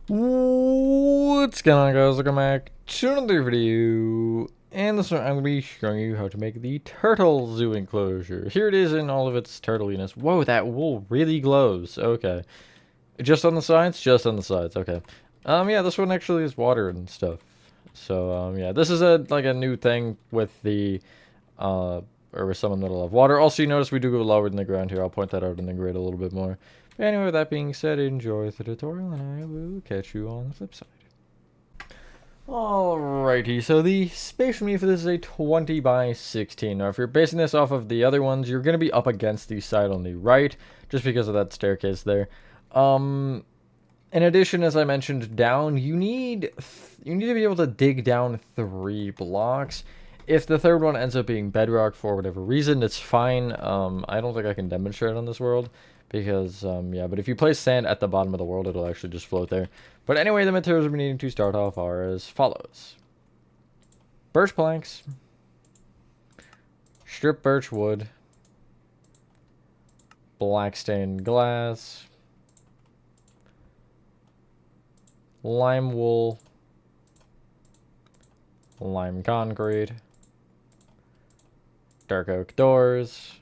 What's going on, guys? Welcome back to another video. And this one I'm going to be showing you how to make the turtle zoo enclosure. Here it is in all of its turtliness. Whoa, that wool really glows. Okay. Just on the sides? Just on the sides. Okay. Yeah, this one actually is water and stuff. So, yeah, this is like a new thing with the, or with some in the middle of water. Also, you notice we do go lower than the ground here. I'll point that out in the grid a little bit more. But anyway, with that being said, enjoy the tutorial, and I will catch you on the flip side. Alrighty, so the space for me for this is a 20 by 16. Now, if you're basing this off of the other ones, you're going to be up against the side on the right, just because of that staircase there. In addition, as I mentioned, down, you need to be able to dig down 3 blocks. If the third one ends up being bedrock for whatever reason, it's fine. I don't think I can demonstrate on this world because, yeah, but if you place sand at the bottom of the world, it'll actually just float there. But anyway, the materials we're needing to start off are as follows. Birch planks, strip birch wood, black stained glass, lime wool, lime concrete, dark oak doors,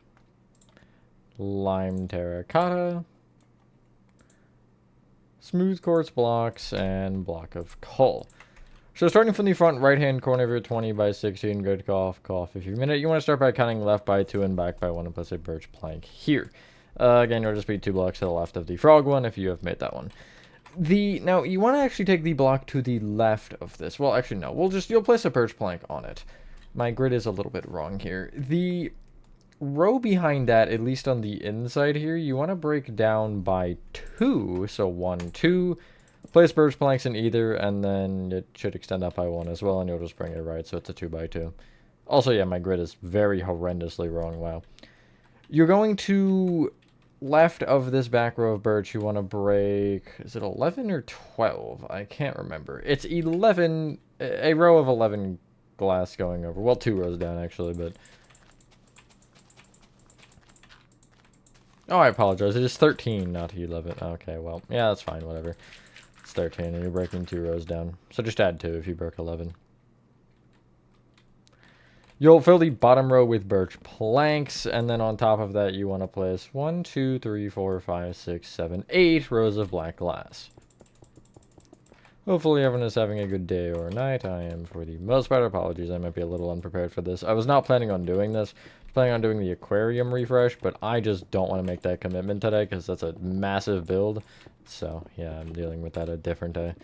lime terracotta, smooth quartz blocks, and block of coal. So starting from the front right hand corner of your 20 by 16 grid, cough, cough. If you minute, you want to start by counting left by 2 and back by 1 and place a birch plank here. Again, you'll just be 2 blocks to the left of the frog one if you have made that one. Now you want to actually take the block to the left of this. Well, actually no. You'll place a birch plank on it. My grid is a little bit wrong here. The row behind that, at least on the inside here, you want to break down by 2. So 1, 2. Place birch planks in either, and then it should extend up by 1 as well, and you'll just bring it right, so it's a 2 by 2. Also, yeah, my grid is very horrendously wrong. Wow. You're going to left of this back row of birch, you want to break, is it 11 or 12? I can't remember. It's 11, a row of 11 glass going over. Well, 2 rows down, actually, but... Oh, I apologize. It is 13, not 11. Okay, well, yeah, that's fine, whatever. It's 13, and you're breaking 2 rows down. So just add 2 if you broke 11. You'll fill the bottom row with birch planks, and then on top of that, you want to place 1, 2, 3, 4, 5, 6, 7, 8 rows of black glass. Hopefully everyone is having a good day or night. I am for the most part. Apologies, I might be a little unprepared for this. I was not planning on doing this. I was planning on doing the aquarium refresh, but I just don't want to make that commitment today because that's a massive build. So, yeah, I'm dealing with that a different day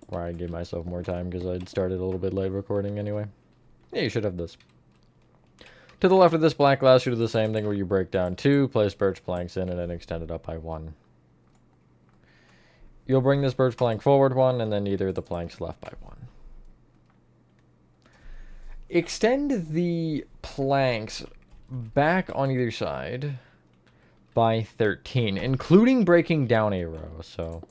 where I gave myself more time because I'd started a little bit late recording anyway. Yeah, you should have this. To the left of this black glass, you do the same thing where you break down 2, place birch planks in, and then extend it up by 1. You'll bring this birch plank forward 1, and then either of the planks left by 1. Extend the planks back on either side by 13, including breaking down a row, so...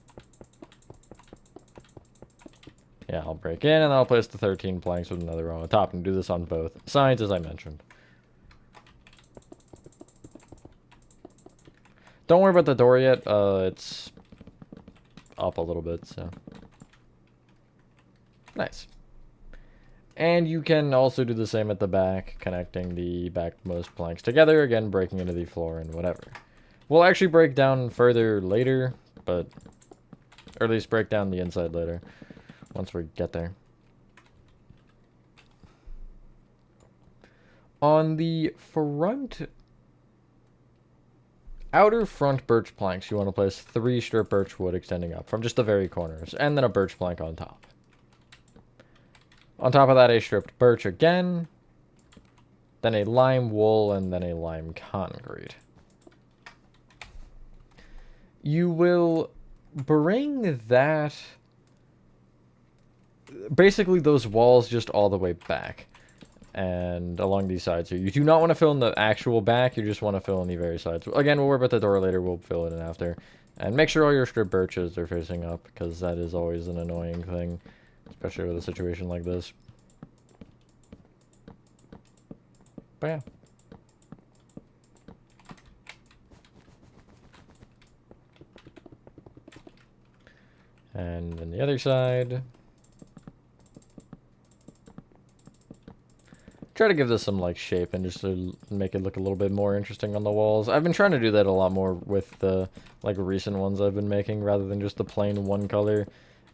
Yeah, I'll break in, and I'll place the 13 planks with another row on top, and do this on both sides, as I mentioned. Don't worry about the door yet, it's up a little bit, so... Nice. And you can also do the same at the back, connecting the backmost planks together, again, breaking into the floor and whatever. We'll actually break down further later, but... Or at least break down the inside later, once we get there. On the front... Outer front birch planks, you want to place 3 strip birch wood extending up from just the very corners, and then a birch plank on top. On top of that, a stripped birch again, then a lime wool, and then a lime concrete. You will bring that, basically those walls just all the way back. And along these sides here. You do not want to fill in the actual back, you just want to fill in the very sides. Again, we'll worry about the door later, we'll fill it in after. And make sure all your strip birches are facing up, because that is always an annoying thing, especially with a situation like this. But yeah. And then the other side. Try to give this some like shape and just to make it look a little bit more interesting on the walls. I've been trying to do that a lot more with the like recent ones I've been making rather than just the plain one color.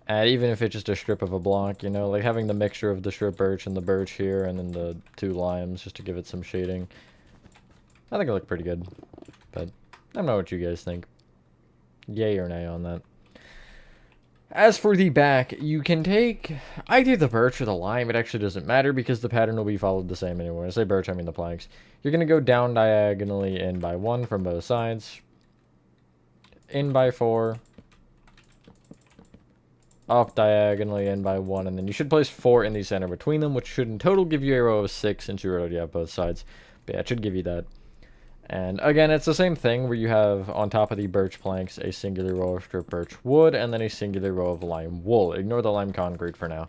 And even if it's just a strip of a block, you know, like having the mixture of the strip birch and the birch here and then the two limes just to give it some shading. I think it looked pretty good, but I don't know what you guys think. Yay or nay on that. As for the back, you can take either the birch or the lime. It actually doesn't matter because the pattern will be followed the same anyway. When I say birch, I mean the planks. You're going to go down diagonally in by 1 from both sides. In by 4. Up diagonally in by 1. And then you should place 4 in the center between them, which should in total give you a row of 6 since you already have both sides. But yeah, it should give you that. And again, it's the same thing where you have on top of the birch planks a singular row of strip birch wood and then a singular row of lime wool. Ignore the lime concrete for now.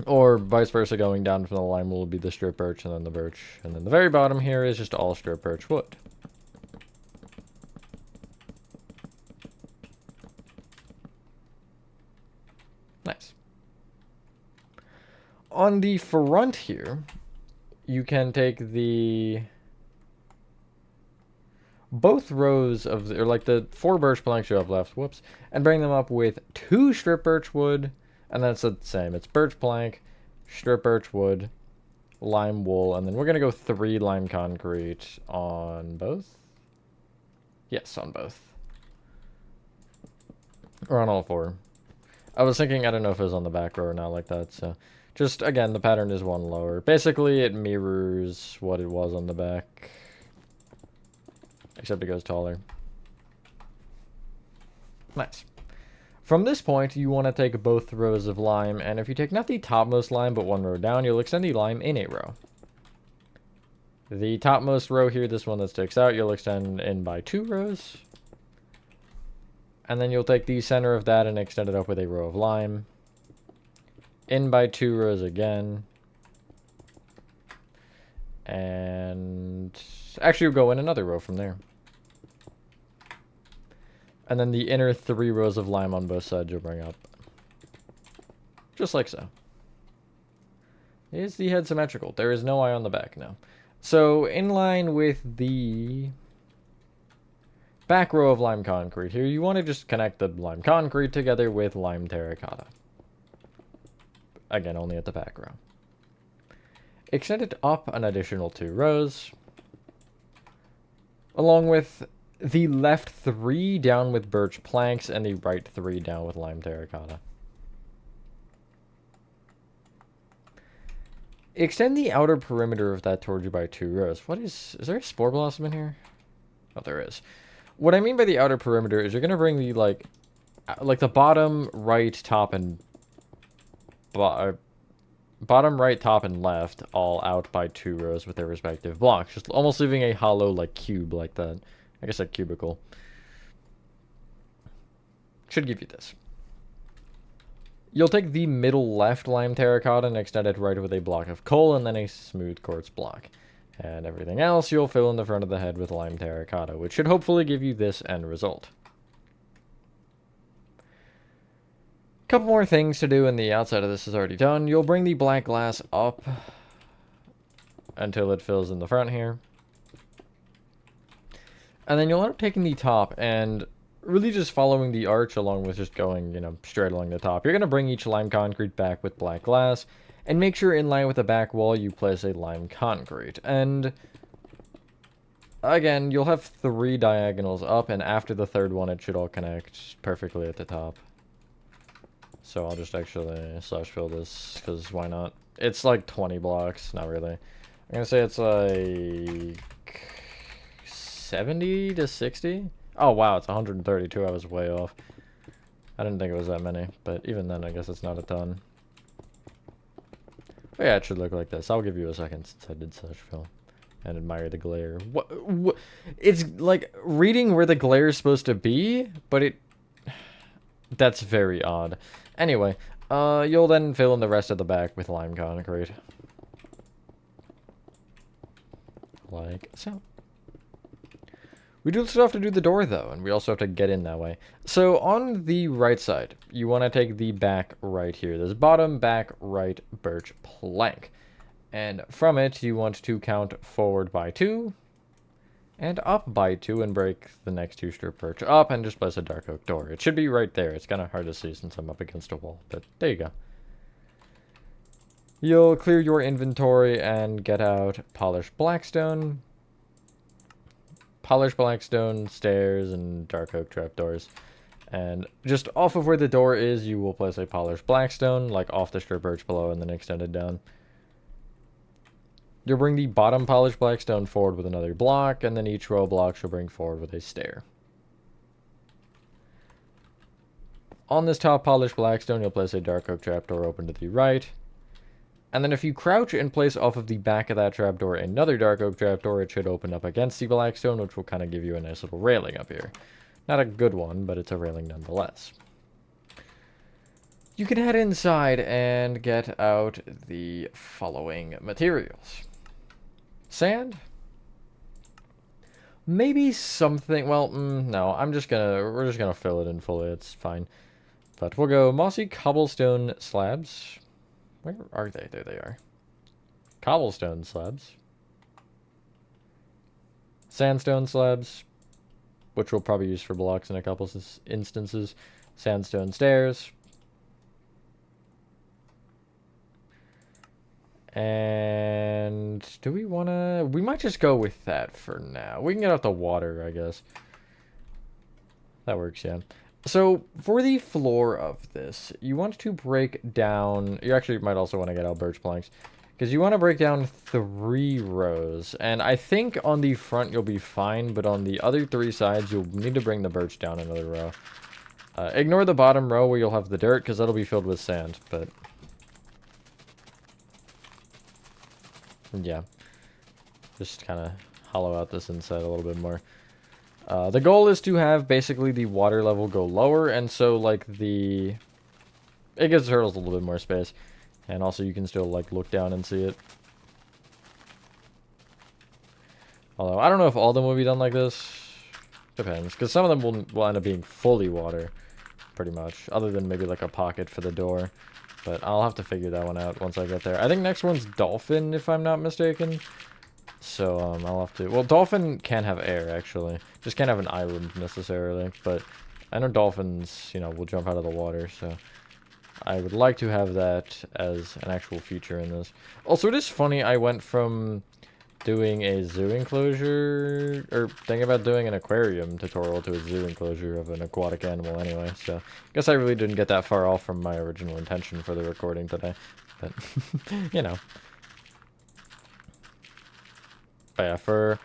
Or vice versa, going down from the lime wool would be the strip birch and then the birch. And then the very bottom here is just all strip birch wood. Nice. On the front here, you can take both rows of, or like the 4 birch planks you have left, whoops, and bring them up with 2 strip birch wood, and that's the same. It's birch plank, strip birch wood, lime wool, and then we're going to go 3 lime concrete on both. Yes, on both. Or on all 4. I was thinking, I don't know if it was on the back row or not like that, so just, again, the pattern is 1 lower. Basically, it mirrors what it was on the back. Except it goes taller. Nice. From this point, you want to take both rows of lime, and if you take not the topmost lime, but 1 row down, you'll extend the lime in a row. The topmost row here, this one that sticks out, you'll extend in by 2 rows. And then you'll take the center of that and extend it up with a row of lime. In by 2 rows again. And actually, you'll go in another row from there. And then the inner 3 rows of lime on both sides you'll bring up. Just like so. Is the head symmetrical? There is no eye on the back, no. So, in line with the back row of lime concrete here, you want to just connect the lime concrete together with lime terracotta. Again, only at the back row. Extend it up an additional 2 rows, along with the left 3 down with birch planks and the right 3 down with lime terracotta. Extend the outer perimeter of that towards you by 2 rows. Is there a spore blossom in here? Oh, there is. What I mean by the outer perimeter is you're going to bring the, like the bottom right, top, and bottom right, top, and left all out by 2 rows with their respective blocks. Just almost leaving a hollow, like, cube like that. I guess a cubicle. Should give you this. You'll take the middle left lime terracotta and extend it right with a block of coal and then a smooth quartz block. And everything else you'll fill in the front of the head with lime terracotta, which should hopefully give you this end result. Couple more things to do, and the outside of this is already done. You'll bring the black glass up until it fills in the front here. And then you'll end up taking the top and really just following the arch along with just going, you know, straight along the top. You're going to bring each lime concrete back with black glass and make sure in line with the back wall you place a lime concrete. And again, you'll have 3 diagonals up, and after the 3rd one it should all connect perfectly at the top. So I'll just actually slash fill this, because why not? It's like 20 blocks, not really. I'm going to say it's like 70 to 60. Oh wow, it's 132, I was way off. I didn't think it was that many, but even then I guess it's not a ton. But yeah, it should look like this. I'll give you a second since I did slash fill. And admire the glare. What? It's like reading where the glare is supposed to be, but that's very odd. Anyway, you'll then fill in the rest of the back with lime concrete. Like so. We do still have to do the door, though, and we also have to get in that way. So on the right side, you want to take the back right here. This bottom back right birch plank. And from it, you want to count forward by 2 and up by 2 and break the next 2 strip birch up and just place a dark oak door. It should be right there. It's kind of hard to see since I'm up against a wall, but there you go. You'll clear your inventory and get out polished blackstone, stairs, and dark oak trapdoors. And just off of where the door is, you will place a polished blackstone, like off the strip birch below and then extend it down. You'll bring the bottom polished blackstone forward with another block, and then each row of blocks you'll bring forward with a stair. On this top polished blackstone, you'll place a dark oak trapdoor open to the right. And then if you crouch and place off of the back of that trapdoor another dark oak trapdoor, it should open up against the blackstone, which will kind of give you a nice little railing up here. Not a good one, but it's a railing nonetheless. You can head inside and get out the following materials. Sand? Maybe something, well, no, we're just gonna fill it in fully, it's fine. But we'll go mossy cobblestone slabs. Where are they? There they are. Cobblestone slabs. Sandstone slabs, which we'll probably use for blocks in a couple instances. Sandstone stairs. And do we want to... We might just go with that for now. We can get out the water, I guess. That works, yeah. So, for the floor of this, you want to break down... You actually might also want to get out birch planks. Because you want to break down 3 rows. And I think on the front you'll be fine, but on the other 3 sides you'll need to bring the birch down another row. Ignore the bottom row where you'll have the dirt, because that'll be filled with sand, but... Yeah. Just kind of hollow out this inside a little bit more. The goal is to have basically the water level go lower, and so like it gives the turtles a little bit more space, and also you can still like look down and see it. Although I don't know if all of them will be done like this. Depends, because some of them will end up being fully water, pretty much, other than maybe like a pocket for the door. But I'll have to figure that one out once I get there. I think next one's dolphin, if I'm not mistaken. So, I'll have to... Well, dolphin can have air, actually. Just can't have an island, necessarily. But I know dolphins, you know, will jump out of the water, so... I would like to have that as an actual feature in this. Also, it is funny, I went from doing a zoo enclosure... Or thinking about doing an aquarium tutorial to a zoo enclosure of an aquatic animal anyway. So, I guess I really didn't get that far off from my original intention for the recording today. But, you know... But yeah, for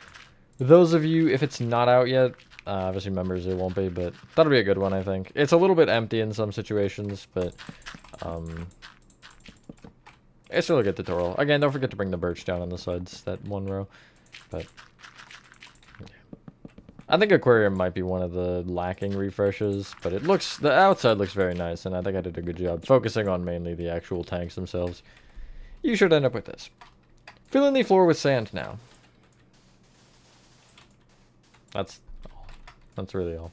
those of you, if it's not out yet, obviously members it won't be, but that'll be a good one, I think. It's a little bit empty in some situations, but it's still a good tutorial. Again, don't forget to bring the birch down on the sides, that one row. But yeah. I think aquarium might be one of the lacking refreshes, but the outside looks very nice, and I think I did a good job focusing on mainly the actual tanks themselves. You should end up with this. Fill in the floor with sand now. That's really all.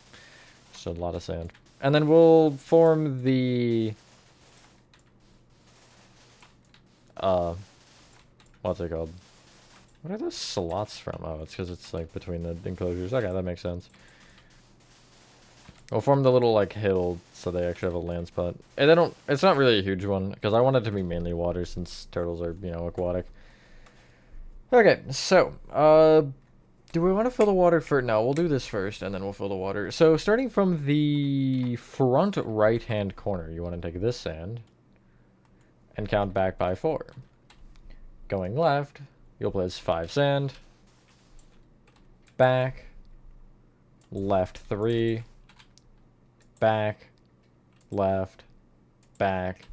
Just a lot of sand. And then we'll form the... what's it called? What are those slots from? Oh, it's because it's like between the enclosures. Okay, that makes sense. We'll form the little like hill so they actually have a land spot. And it's not really a huge one because I want it to be mainly water since turtles are, you know, aquatic. Okay, so, do we want to fill the water first? No, we'll do this first, and then we'll fill the water. So, starting from the front right-hand corner, you want to take this sand and count back by 4. Going left, you'll place 5 sand, back, left 3, back, left, back,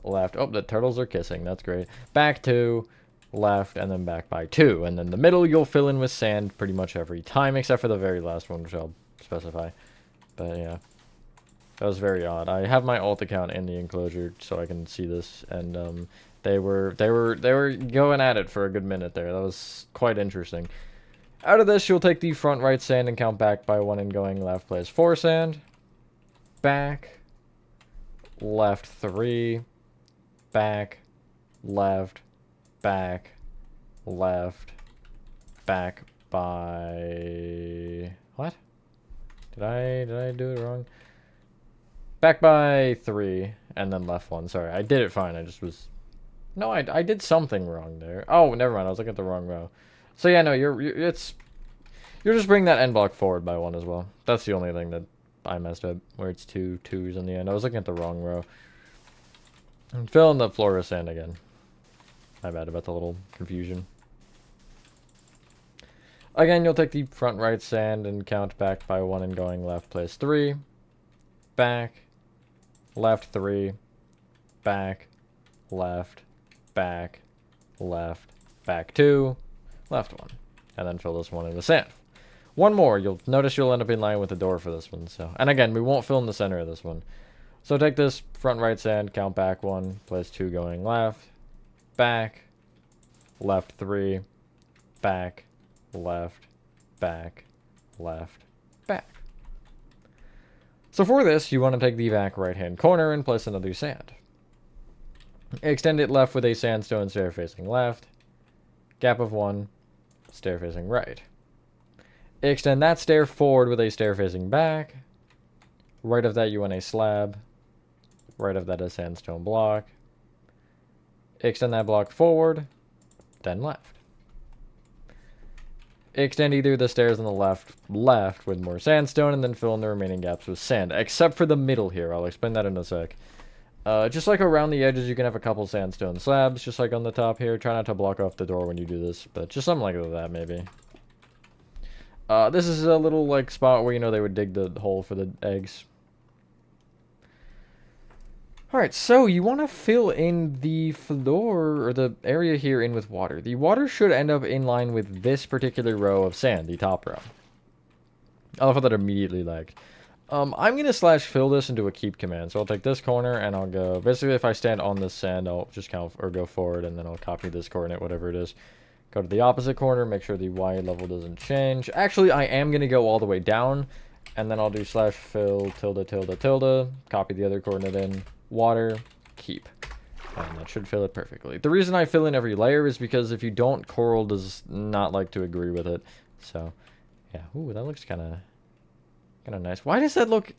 left. Oh, the turtles are kissing. That's great. Back 2. Left, and then back by 2. And then the middle you'll fill in with sand pretty much every time, except for the very last one, which I'll specify. But yeah, that was very odd. I have my alt account in the enclosure so I can see this, and they were going at it for a good minute there. That was quite interesting. Out of this, you'll take the front right sand and count back by 1 and going left. Place 4 sand. Back. Left 3. Back. Left. Back. Left. Back by... What? Did I do it wrong? Back by 3 and then left 1. Sorry, I did it fine. I just was... No, I did something wrong there. Oh, never mind. I was looking at the wrong row. So yeah, no, you're just bringing that end block forward by 1 as well. That's the only thing that I messed up, where it's 2 2s in the end. I was looking at the wrong row. And fill in the floor with sand again. My bad about the little confusion. Again, you'll take the front right sand and count back by 1 and going left. Place 3. Back. Left 3. Back. Left. Back. Left. Back 2. Left 1. And then fill this one in with sand. One more. You'll notice you'll end up in line with the door for this one. So, and again, we won't fill in the center of this one. So take this front right sand, count back 1, place 2 going left, back, left 3, back, left, back, left, back. So for this, you want to take the back right hand corner and place another sand. Extend it left with a sandstone stair facing left, gap of 1, stair facing right. Extend that stair forward with a stair facing back. Right of that you want a slab. Right of that a sandstone block. Extend that block forward, then left. Extend either the stairs on the left with more sandstone, and then fill in the remaining gaps with sand, except for the middle here. I'll explain that in a sec. Just like around the edges, you can have a couple sandstone slabs, just like on the top here. Try not to block off the door when you do this, but just something like that, maybe. This is a little, like, spot where, you know, they would dig the hole for the eggs. Alright, so you want to fill in the floor, or the area here in with water. The water should end up in line with this particular row of sand, the top row. I love how that immediately lagged. I'm going to slash fill this into a keep command. So I'll take this corner and I'll go, basically if I stand on this sand, I'll just count, or go forward, and then I'll copy this coordinate, whatever it is. Go to the opposite corner, make sure the Y level doesn't change. Actually, I am going to go all the way down, and then I'll do slash fill tilde tilde tilde, copy the other coordinate in, water, keep. And that should fill it perfectly. The reason I fill in every layer is because if you don't, Coral does not like to agree with it. So, yeah. Ooh, that looks kind of nice. Why does that look...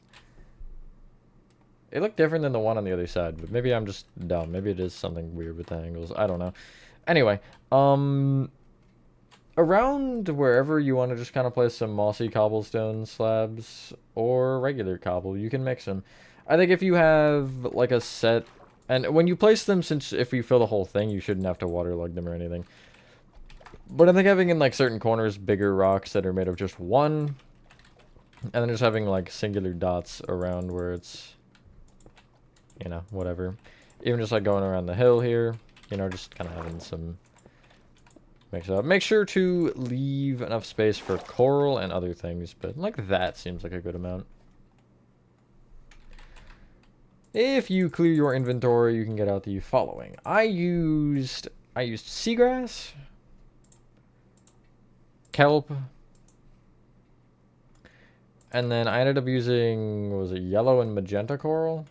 It looked different than the one on the other side, but maybe I'm just dumb. Maybe it is something weird with the angles. I don't know. Anyway, around wherever you want to just kind of place some mossy cobblestone slabs or regular cobble, you can mix them. I think if you have like a set, and when you place them, since if you fill the whole thing, you shouldn't have to waterlog them or anything. But I think having in like certain corners bigger rocks that are made of just one, and then just having like singular dots around where it's, you know, whatever. Even just like going around the hill here. You know, just kind of having some mix up. Make sure to leave enough space for coral and other things, but like that seems like a good amount. If you clear your inventory, you can get out the following. I used seagrass, kelp, and then I ended up using, what was it, yellow and magenta coral?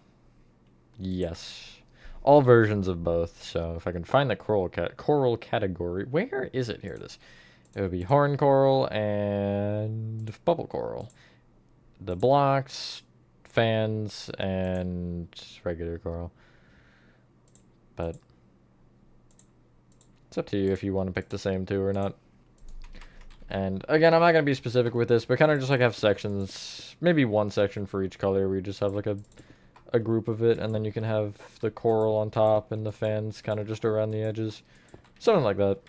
Yes. All versions of both, so if I can find the coral category, where is it? Here it is. It would be horn coral and bubble coral. The blocks, fans, and regular coral. But it's up to you if you want to pick the same two or not. And again, I'm not going to be specific with this, but kind of just like have sections, maybe one section for each color where you just have like a group of it, and then you can have the coral on top and the fans kind of just around the edges. Something like that.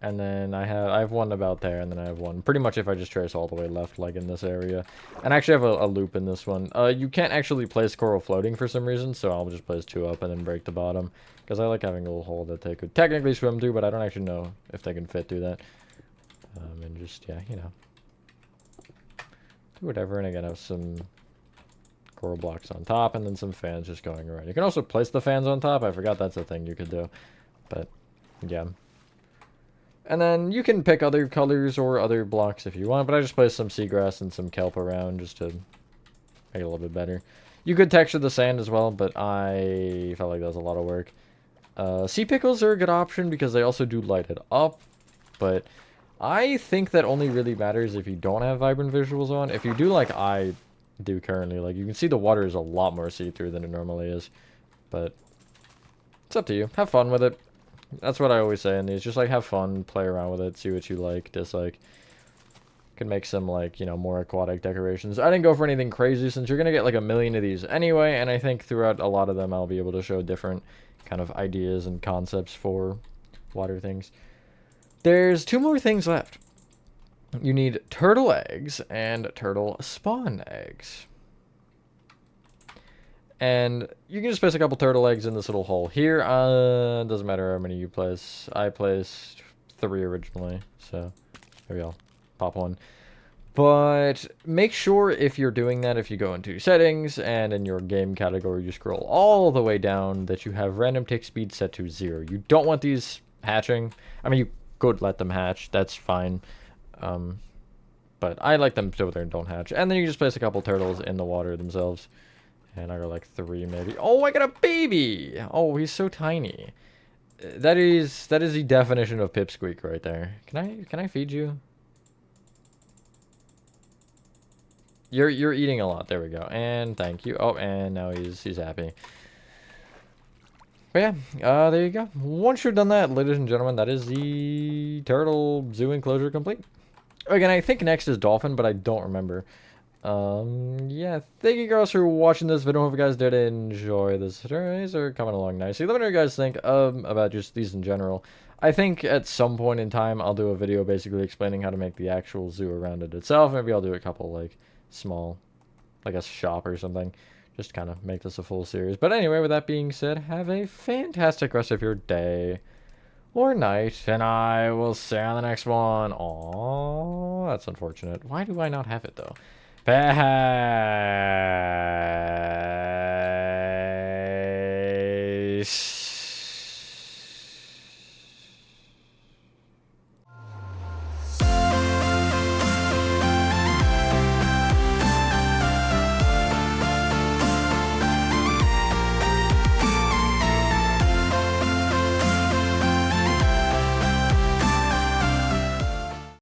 And then I have one about there, and then I have one pretty much if I just trace all the way left, like in this area. And I actually have a loop in this one. You can't actually place coral floating for some reason, so I'll just place 2 up and then break the bottom. Because I like having a little hole that they could technically swim through, but I don't actually know if they can fit through that. And just, yeah, you know. Do whatever, and again, I have some coral blocks on top, and then some fans just going around. You can also place the fans on top. I forgot that's a thing you could do. But, Yeah. And then you can pick other colors or other blocks if you want, but I just placed some seagrass and some kelp around just to make it a little bit better. You could texture the sand as well, but I felt like that was a lot of work. Sea pickles are a good option because they also do light it up, but I think that only really matters if you don't have vibrant visuals on. If you do like I do currently, like you can see the water is a lot more see-through than it normally is, but it's up to you. Have fun with it. That's what I always say in these. Just like have fun, play around with it, see what you like, dislike. Could make some like, you know, more aquatic decorations. I didn't go for anything crazy since you're gonna get like a million of these anyway, and I think throughout a lot of them I'll be able to show different kind of ideas and concepts for water things. There's 2 more things left. You need turtle eggs and turtle spawn eggs. And you can just place a couple turtle eggs in this little hole here. Doesn't matter how many you place. I placed 3 originally, so maybe I'll pop 1. But make sure if you're doing that, if you go into settings and in your game category, you scroll all the way down, that you have random tick speed set to 0. You don't want these hatching. I mean, you could let them hatch. That's fine. But I like them so they don't hatch. And then you just place a couple turtles in the water themselves. And I got like 3 maybe. Oh, I got a baby! Oh, he's so tiny. That is the definition of pipsqueak right there. Can I feed you? You're eating a lot. There we go. And thank you. Oh, and now he's happy. But yeah, there you go. Once you've done that, ladies and gentlemen, that is the turtle zoo enclosure complete. Again, I think next is dolphin, but I don't remember. Yeah, thank you guys for watching this video. Hope you guys did enjoy this. These are coming along nicely. Let me know what you guys think about just these in general. I think at some point in time I'll do a video basically explaining how to make the actual zoo around it itself. Maybe I'll do a couple like small, like a shop or something. Just kind of make this a full series. But anyway, with that being said, have a fantastic rest of your day or night, and I will see you on the next one. Aww, that's unfortunate. Why do I not have it though? Peace.